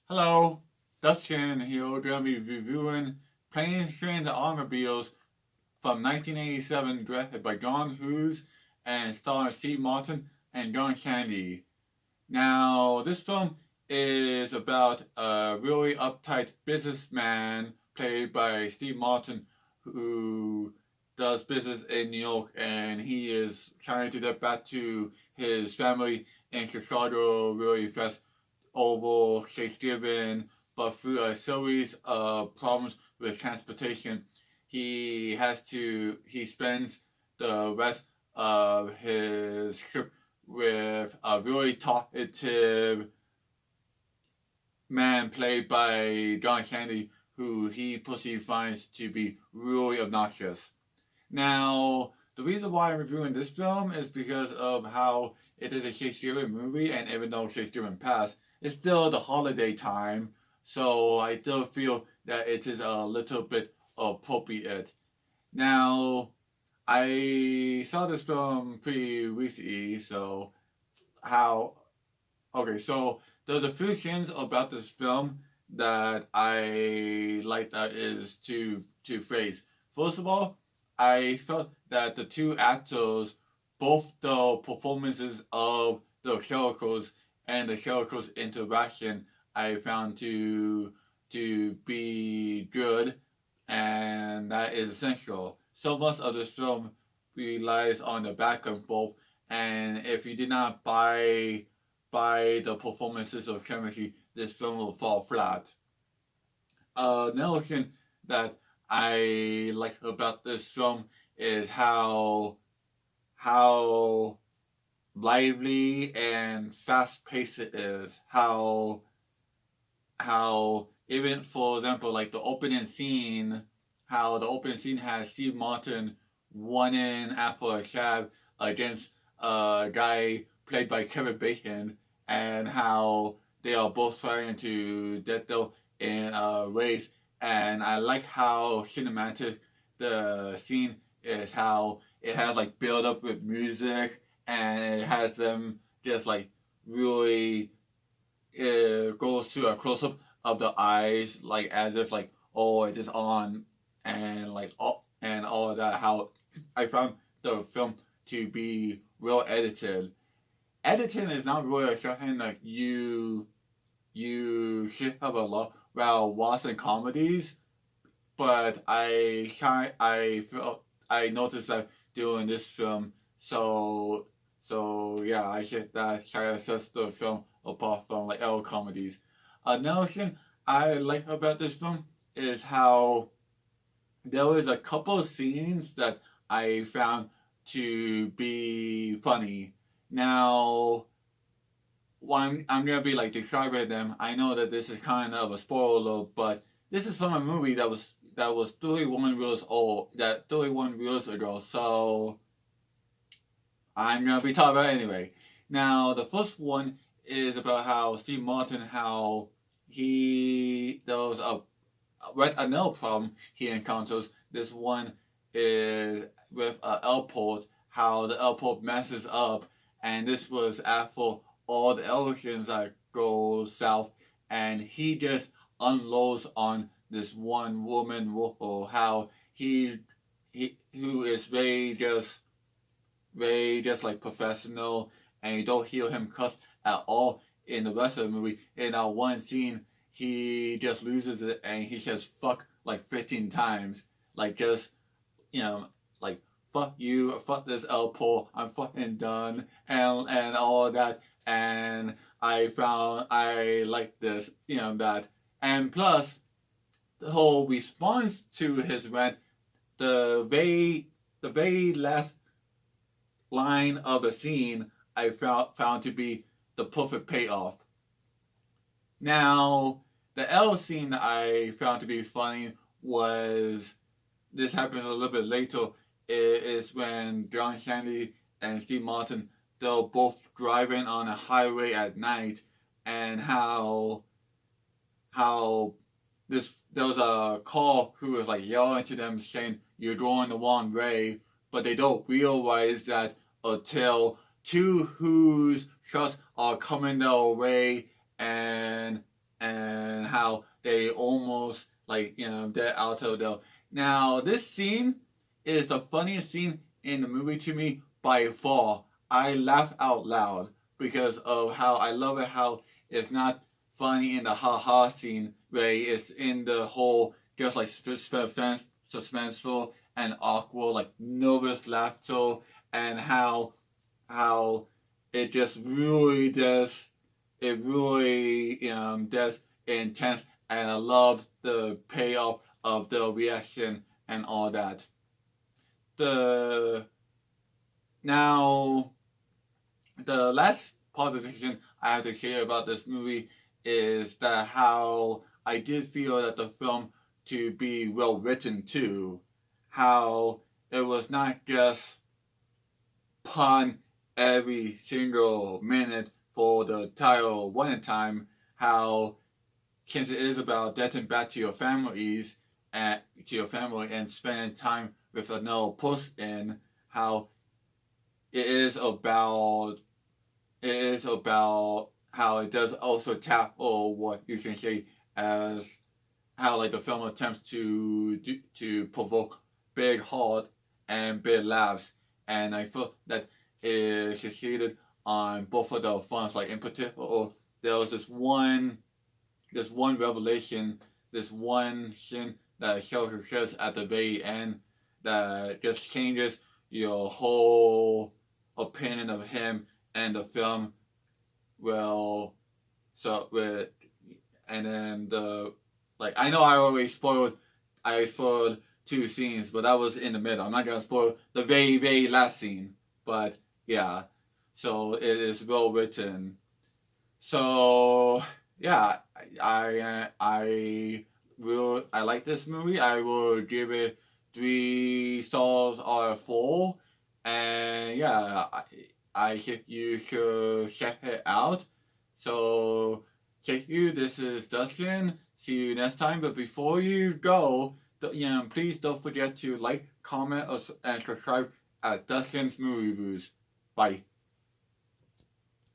Hello, Dustin here. We're going to be reviewing Planes, Trains, and Automobiles from 1987, directed by John Hughes and starring Steve Martin and John Candy. Now, this film is about a really uptight businessman played by Steve Martin who does business in New York, and he is trying to get back to his family in Chicago really fast over Shakespearean, but through a series of problems with transportation, he spends the rest of his trip with a really talkative man played by John Candy, who he pussy finds to be really obnoxious. Now, the reason why I'm reviewing this film is because of how it is a Shakespearean movie, and even though Shakespearean passed, it's still the holiday time, so I still feel that it is a little bit appropriate. Now, I saw this film pretty recently, so how okay, so there's a few things about this film that I like that is to phrase. First of all, I felt that the two actors, both the performances of the characters and the characters' interaction, I found to be good, and that is essential. So much of this film relies on the back and forth, and if you did not buy the performances of chemistry, this film will fall flat. Another thing that I like about this film is how lively and fast paced it is. How even for example like the opening scene has Steve Martin running after a cab against a guy played by Kevin Bacon, and how they are both trying to get though in a race. And I like how cinematic the scene is, how it has like build up with music, and it has them just like really it goes to a close up of the eyes, like as if like oh it is on, and like all of that. How I found the film to be well edited. Editing is not really a something that you should have a lot while watching comedies, but I felt I noticed that during this film, so yeah, I should that try to assess the film apart from like other comedies. Another thing I like about this film is how there was a couple of scenes that I found to be funny. Now, I'm gonna be like describing them. I know that this is kind of a spoiler, but this is from a movie that was 31 years old, that 31 years ago. So I'm gonna be talking about it anyway. Now, the first one is about how Steve Martin, how he there was a another problem he encounters. This one is with an airport, how the airport messes up, and this was after all the elections that go south, and he just unloads on this one woman worker, how he who is very just like professional, and you don't hear him cuss at all in the rest of the movie. In that one scene, he just loses it and he says fuck like 15 times, like just you know like fuck you, fuck this L-Pole, I'm fucking done, and all of that. And I found I like this, that, and plus the whole response to his rant, the very last line of the scene I found to be the perfect payoff. Now, the L scene that I found to be funny was this happens a little bit later. Is when John Candy and Steve Martin they're both driving on a highway at night, and how this there was a car who was like yelling to them saying you're going the wrong way, but they don't realize that until two whose trucks are coming their way, and and how they almost they're out of the. Now this scene is the funniest scene in the movie to me by far. I laugh out loud because of how I love it. How it's not funny in the ha scene where it's in the whole just like suspenseful and awkward, like nervous laughter, and how it just really does does intense, and I love the payoff of the reaction and all that. The now the last positive I have to share about this movie is that how I did feel that the film to be well written too. How it was not just pun every single minute for the entire one time. How since it is about getting back to your families and to your family and spending time with another person, how it is about how it does also tackle what you can say as how like the film attempts to provoke big heart and big laughs, and I feel that it succeeded on both of the fronts. Like in particular, there was this one revelation, this one sin that Shelter says at the very end that just changes your whole opinion of him and the film. Well, so with and then the I know I spoiled two scenes, but that was in the middle. I'm not gonna spoil the very very last scene, but yeah. So it is well written. So yeah, I like this movie. I will give it 3 stars out of 4, and yeah, I think you should check it out. So thank you. This is Dustin. See you next time. But before you go, please don't forget to like, comment, and subscribe at Dustin's Movie Reviews. Bye.